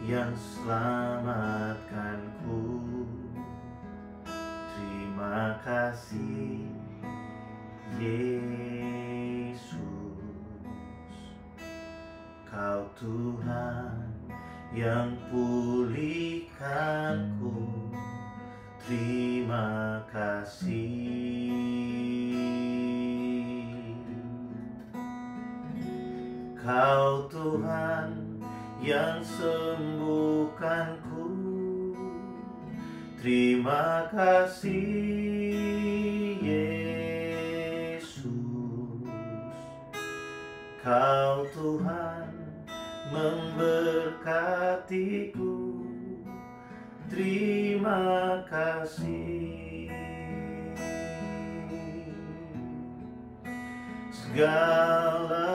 yang selamatkanku. Terima kasih Yesus, Kau Tuhan yang pulihkanku. Terima kasih. Kau Tuhan yang sembuhkanku. Terima kasih Yesus, Kau Tuhan memberkatiku. Terima kasih. Segala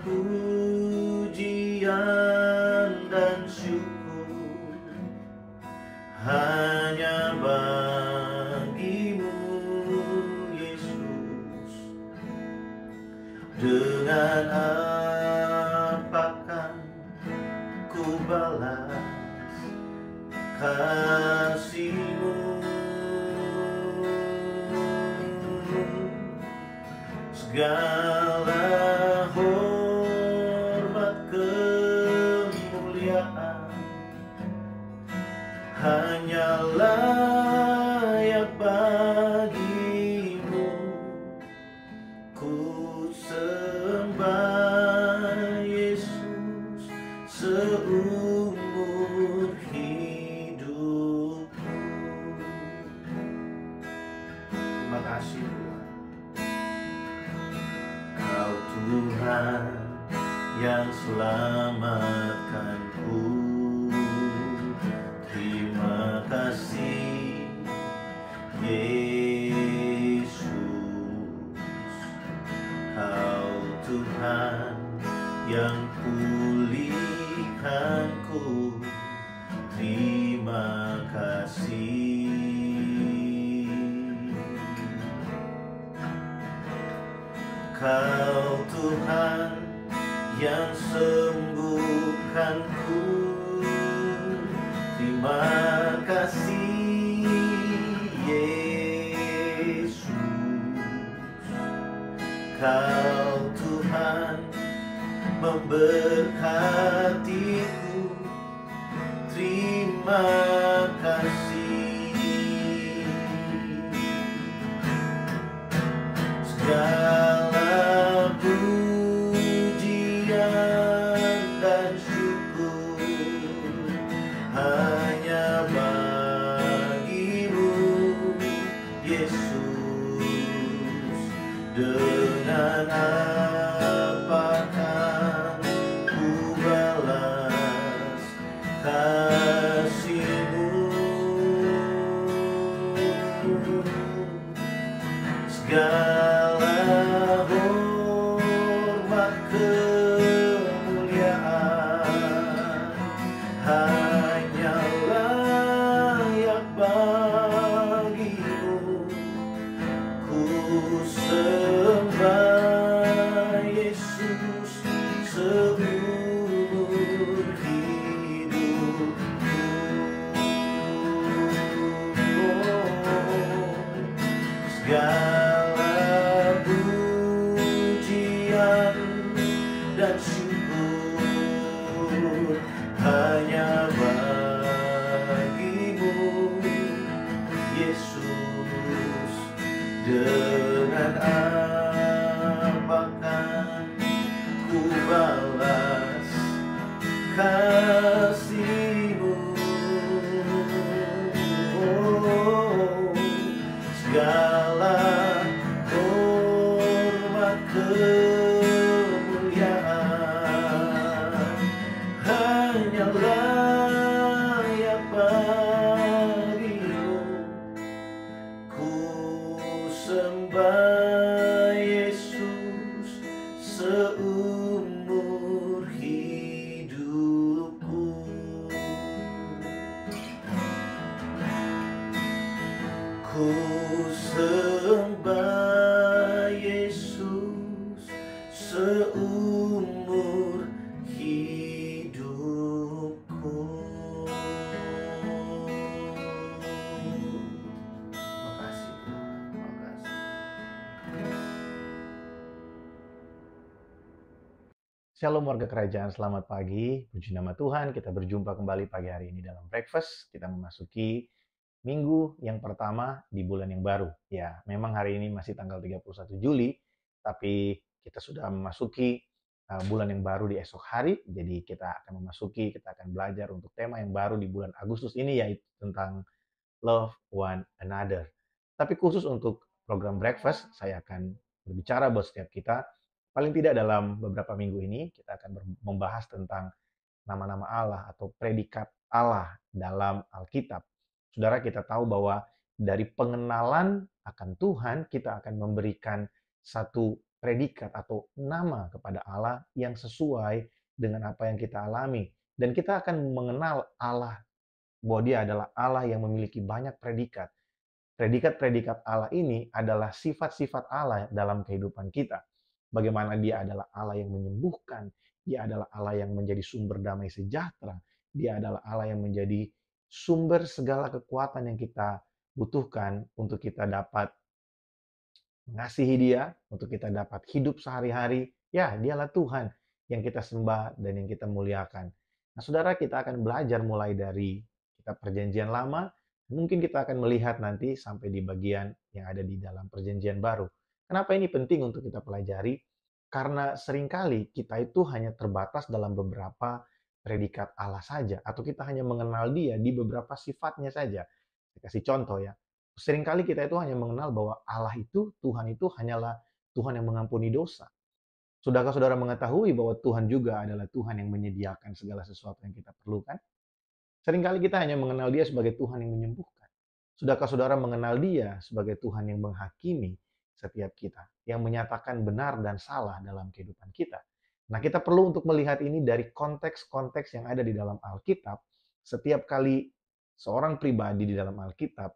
pujian dan syukur hanya bagimu Yesus. Dengan apakah ku balas kasih-Mu? Segala hormat kemuliaan hanya layak bagimu. Ku sembah Yesus seumur hidupku. Terima kasih Tuhan. Kau Tuhan yang selamatkanku. Terima kasih Yesus, Kau Tuhan yang pulihkanku. Terima kasih. Kau Tuhan yang sembuhkanku. Terima kasih Yesus, Kau Tuhan memberkatiku. Terima kasih. Segala pujian dan syukur hanya bagimu Yesus. Dengan apakah ku balas kasih-Mu? Segala hormat kemuliaan hanya layak bagimu. Ku sembah Yesus seumur hidupku. Segala pujian dan syukur hanya bagimu Yesus. Dengan apakah ku balas kasih-Mu? Segala hormat kemuliaan hanya layak bagimu. Ku sembah Yesus seumur hidupku. Ku sembah Yesus seumur hidupku. Shalom warga kerajaan, selamat pagi. Puji nama Tuhan, kita berjumpa kembali pagi hari ini dalam breakfast. Kita memasuki minggu yang pertama di bulan yang baru. Ya, memang hari ini masih tanggal 31 Juli, tapi kita sudah memasuki bulan yang baru di esok hari. Jadi kita akan belajar untuk tema yang baru di bulan Agustus ini, yaitu tentang love one another. Tapi khusus untuk program breakfast, saya akan berbicara buat setiap kita. Paling tidak dalam beberapa minggu ini, kita akan membahas tentang nama-nama Allah atau predikat Allah dalam Alkitab. Saudara, kita tahu bahwa dari pengenalan akan Tuhan, kita akan memberikan satu predikat atau nama kepada Allah yang sesuai dengan apa yang kita alami. Dan kita akan mengenal Allah, bahwa dia adalah Allah yang memiliki banyak predikat. Predikat-predikat Allah ini adalah sifat-sifat Allah dalam kehidupan kita. Bagaimana dia adalah Allah yang menyembuhkan, dia adalah Allah yang menjadi sumber damai sejahtera, dia adalah Allah yang menjadi sumber segala kekuatan yang kita butuhkan untuk kita dapat mengasihi dia, untuk kita dapat hidup sehari-hari. Ya, dialah Tuhan yang kita sembah dan yang kita muliakan. Nah, saudara, kita akan belajar mulai dari kitab Perjanjian Lama. Mungkin kita akan melihat nanti sampai di bagian yang ada di dalam Perjanjian Baru. Kenapa ini penting untuk kita pelajari? Karena seringkali kita itu hanya terbatas dalam beberapa predikat Allah saja, atau kita hanya mengenal dia di beberapa sifatnya saja. Saya kasih contoh ya. Seringkali kita itu hanya mengenal bahwa Allah itu, Tuhan itu hanyalah Tuhan yang mengampuni dosa. Sudahkah saudara mengetahui bahwa Tuhan juga adalah Tuhan yang menyediakan segala sesuatu yang kita perlukan? Seringkali kita hanya mengenal dia sebagai Tuhan yang menyembuhkan. Sudahkah saudara mengenal dia sebagai Tuhan yang menghakimi setiap kita, yang menyatakan benar dan salah dalam kehidupan kita? Nah, kita perlu untuk melihat ini dari konteks-konteks yang ada di dalam Alkitab. Setiap kali seorang pribadi di dalam Alkitab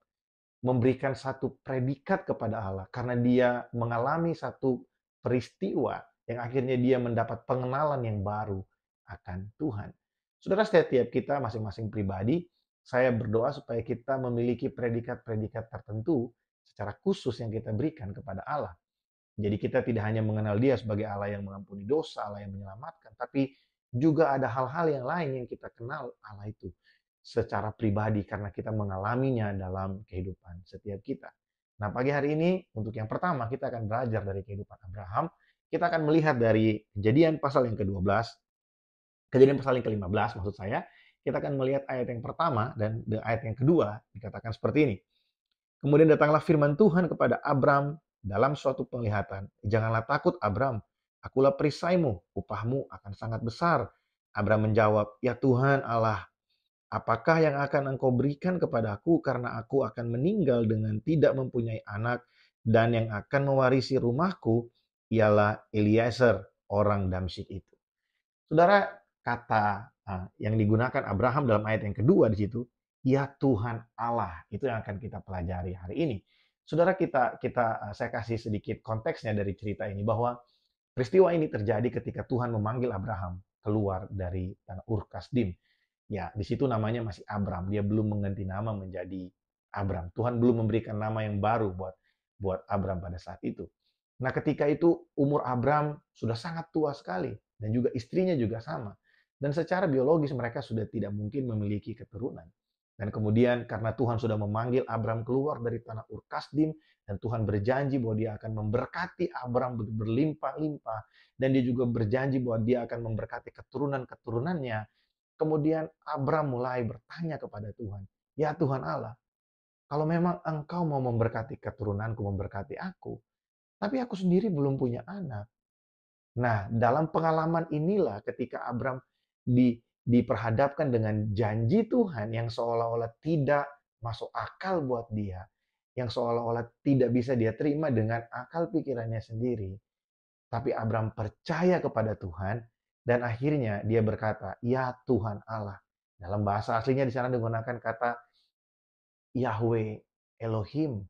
memberikan satu predikat kepada Allah karena dia mengalami satu peristiwa yang akhirnya dia mendapat pengenalan yang baru akan Tuhan. Saudara, setiap kita masing-masing pribadi, saya berdoa supaya kita memiliki predikat-predikat tertentu secara khusus yang kita berikan kepada Allah. Jadi kita tidak hanya mengenal dia sebagai Allah yang mengampuni dosa, Allah yang menyelamatkan, tapi juga ada hal-hal yang lain yang kita kenal Allah itu secara pribadi karena kita mengalaminya dalam kehidupan setiap kita. Nah, pagi hari ini untuk yang pertama kita akan belajar dari kehidupan Abraham. Kita akan melihat dari Kejadian pasal yang ke-12, Kejadian pasal yang ke-15 maksud saya. Kita akan melihat ayat yang pertama dan ayat yang kedua dikatakan seperti ini. Kemudian datanglah firman Tuhan kepada Abram dalam suatu penglihatan. Janganlah takut Abram, akulah perisaimu, upahmu akan sangat besar. Abram menjawab, ya Tuhan Allah, apakah yang akan engkau berikan kepadaku karena aku akan meninggal dengan tidak mempunyai anak dan yang akan mewarisi rumahku ialah Eliezer orang Damsyik itu. Saudara, kata yang digunakan Abraham dalam ayat yang kedua di situ, ya Tuhan Allah, itu yang akan kita pelajari hari ini. Saudara, saya kasih sedikit konteksnya dari cerita ini bahwa peristiwa ini terjadi ketika Tuhan memanggil Abraham keluar dari tanah Ur Kasdim. Ya, di situ namanya masih Abram. Dia belum mengganti nama menjadi Abram. Tuhan belum memberikan nama yang baru buat Abram pada saat itu. Nah, ketika itu umur Abram sudah sangat tua sekali dan juga istrinya juga sama. Dan secara biologis mereka sudah tidak mungkin memiliki keturunan. Dan kemudian karena Tuhan sudah memanggil Abram keluar dari tanah Ur Kasdim dan Tuhan berjanji bahwa dia akan memberkati Abram berlimpah-limpah dan dia juga berjanji bahwa dia akan memberkati keturunan-keturunannya. Kemudian Abram mulai bertanya kepada Tuhan, "Ya Tuhan Allah, kalau memang Engkau mau memberkati keturunanku, memberkati aku, tapi aku sendiri belum punya anak." Nah, dalam pengalaman inilah ketika Abram diperhadapkan dengan janji Tuhan yang seolah-olah tidak masuk akal buat dia, yang seolah-olah tidak bisa dia terima dengan akal pikirannya sendiri. Tapi Abram percaya kepada Tuhan dan akhirnya dia berkata, "Ya Tuhan Allah." Dalam bahasa aslinya di sana digunakan kata Yahweh Elohim.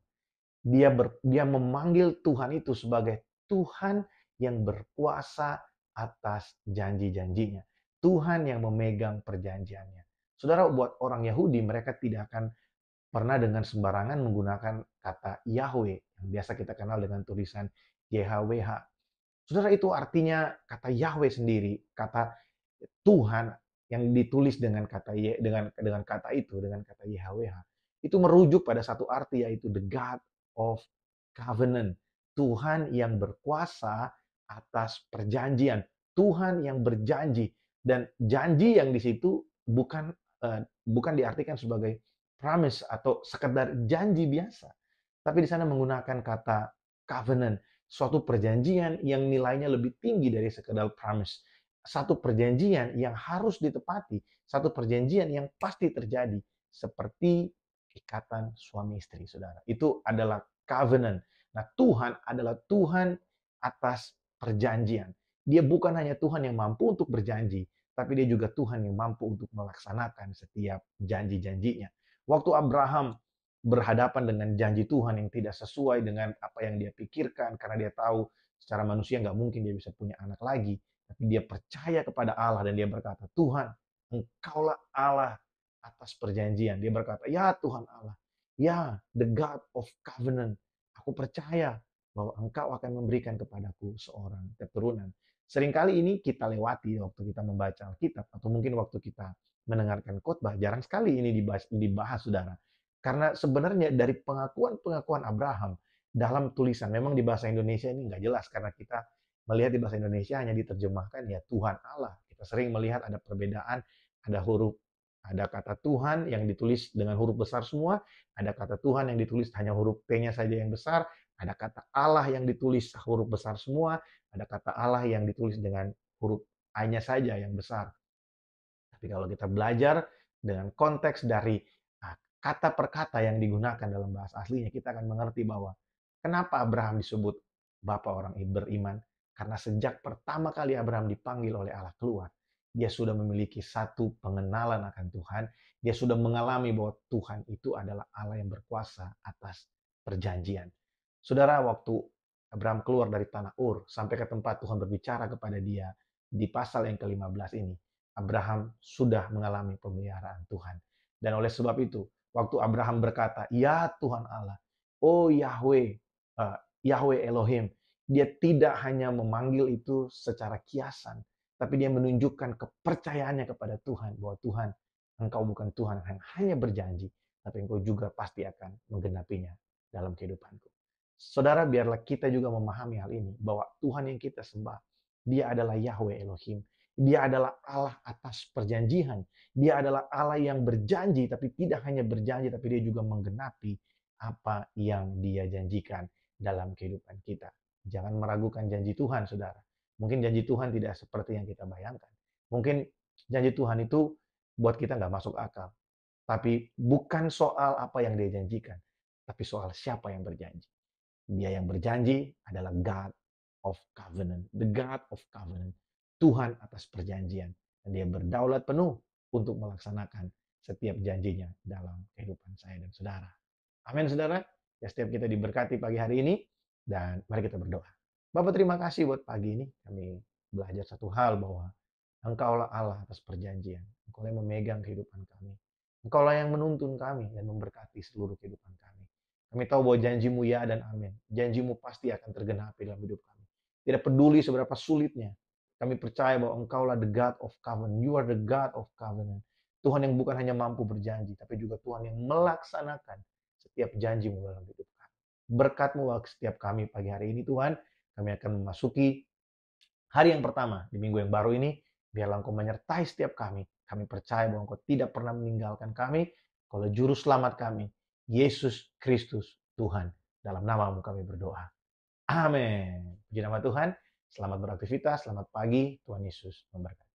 Dia memanggil Tuhan itu sebagai Tuhan yang berkuasa atas janji-janjinya. Tuhan yang memegang perjanjiannya. Saudara, buat orang Yahudi, mereka tidak akan pernah dengan sembarangan menggunakan kata Yahweh, yang biasa kita kenal dengan tulisan YHWH. Saudara, itu artinya kata Yahweh sendiri, kata Tuhan yang ditulis dengan kata dengan kata itu, dengan kata YHWH, itu merujuk pada satu arti, yaitu the God of Covenant. Tuhan yang berkuasa atas perjanjian. Tuhan yang berjanji. Dan janji yang di situ bukan diartikan sebagai promise atau sekedar janji biasa. Tapi di sana menggunakan kata covenant, suatu perjanjian yang nilainya lebih tinggi dari sekedar promise. Satu perjanjian yang harus ditepati, satu perjanjian yang pasti terjadi, seperti ikatan suami istri, saudara. Itu adalah covenant. Nah, Tuhan adalah Tuhan atas perjanjian. Dia bukan hanya Tuhan yang mampu untuk berjanji, tapi dia juga Tuhan yang mampu untuk melaksanakan setiap janji-janjinya. Waktu Abraham berhadapan dengan janji Tuhan yang tidak sesuai dengan apa yang dia pikirkan, karena dia tahu secara manusia nggak mungkin dia bisa punya anak lagi, tapi dia percaya kepada Allah dan dia berkata, Tuhan, Engkaulah Allah atas perjanjian. Dia berkata, ya Tuhan Allah, ya the God of Covenant, aku percaya bahwa Engkau akan memberikan kepadaku seorang keturunan. Seringkali ini kita lewati waktu kita membaca Alkitab, atau mungkin waktu kita mendengarkan khotbah, jarang sekali ini dibahas, saudara. Karena sebenarnya dari pengakuan-pengakuan Abraham dalam tulisan, memang di bahasa Indonesia ini nggak jelas, karena kita melihat di bahasa Indonesia hanya diterjemahkan ya Tuhan Allah. Kita sering melihat ada perbedaan, ada kata Tuhan yang ditulis dengan huruf besar semua, ada kata Tuhan yang ditulis hanya huruf T-nya saja yang besar, ada kata Allah yang ditulis huruf besar semua, ada kata Allah yang ditulis dengan huruf A-nya saja yang besar. Tapi kalau kita belajar dengan konteks dari kata per kata yang digunakan dalam bahasa aslinya, kita akan mengerti bahwa kenapa Abraham disebut Bapa orang beriman. Karena sejak pertama kali Abraham dipanggil oleh Allah keluar, dia sudah memiliki satu pengenalan akan Tuhan. Dia sudah mengalami bahwa Tuhan itu adalah Allah yang berkuasa atas perjanjian. Saudara, waktu Abraham keluar dari tanah Ur sampai ke tempat Tuhan berbicara kepada dia di pasal yang ke-15 ini, Abraham sudah mengalami pemeliharaan Tuhan. Dan oleh sebab itu, waktu Abraham berkata, ya Tuhan Allah, oh Yahweh, Yahweh Elohim, dia tidak hanya memanggil itu secara kiasan, tapi dia menunjukkan kepercayaannya kepada Tuhan, bahwa Tuhan, Engkau bukan Tuhan yang hanya berjanji, tapi Engkau juga pasti akan menggenapinya dalam kehidupanku. Saudara, biarlah kita juga memahami hal ini, bahwa Tuhan yang kita sembah, dia adalah Yahweh Elohim. Dia adalah Allah atas perjanjian. Dia adalah Allah yang berjanji, tapi tidak hanya berjanji, tapi dia juga menggenapi apa yang dia janjikan dalam kehidupan kita. Jangan meragukan janji Tuhan, saudara. Mungkin janji Tuhan tidak seperti yang kita bayangkan. Mungkin janji Tuhan itu buat kita nggak masuk akal. Tapi bukan soal apa yang dia janjikan, tapi soal siapa yang berjanji. Dia yang berjanji adalah God of Covenant. The God of Covenant. Tuhan atas perjanjian. Dan dia berdaulat penuh untuk melaksanakan setiap janjinya dalam kehidupan saya dan saudara. Amin, saudara. Ya, setiap kita diberkati pagi hari ini. Dan mari kita berdoa. Bapak, terima kasih buat pagi ini. Kami belajar satu hal, bahwa Engkaulah Allah atas perjanjian. Engkau yang memegang kehidupan kami. Engkaulah yang menuntun kami dan memberkati seluruh kehidupan kami. Kami tahu bahwa janjimu ya dan amin. Janjimu pasti akan tergenapi dalam hidup kami. Tidak peduli seberapa sulitnya. Kami percaya bahwa Engkaulah the God of Covenant. You are the God of Covenant. Tuhan yang bukan hanya mampu berjanji, tapi juga Tuhan yang melaksanakan setiap janjimu dalam hidup kami. Berkat-Mu setiap kami pagi hari ini, Tuhan. Kami akan memasuki hari yang pertama di minggu yang baru ini. Biarlah Engkau menyertai setiap kami. Kami percaya bahwa Engkau tidak pernah meninggalkan kami. Engkau juru selamat kami, Yesus Kristus Tuhan. Dalam nama-Mu kami berdoa. Amin. Puji nama Tuhan. Selamat beraktivitas, selamat pagi. Tuhan Yesus memberkati.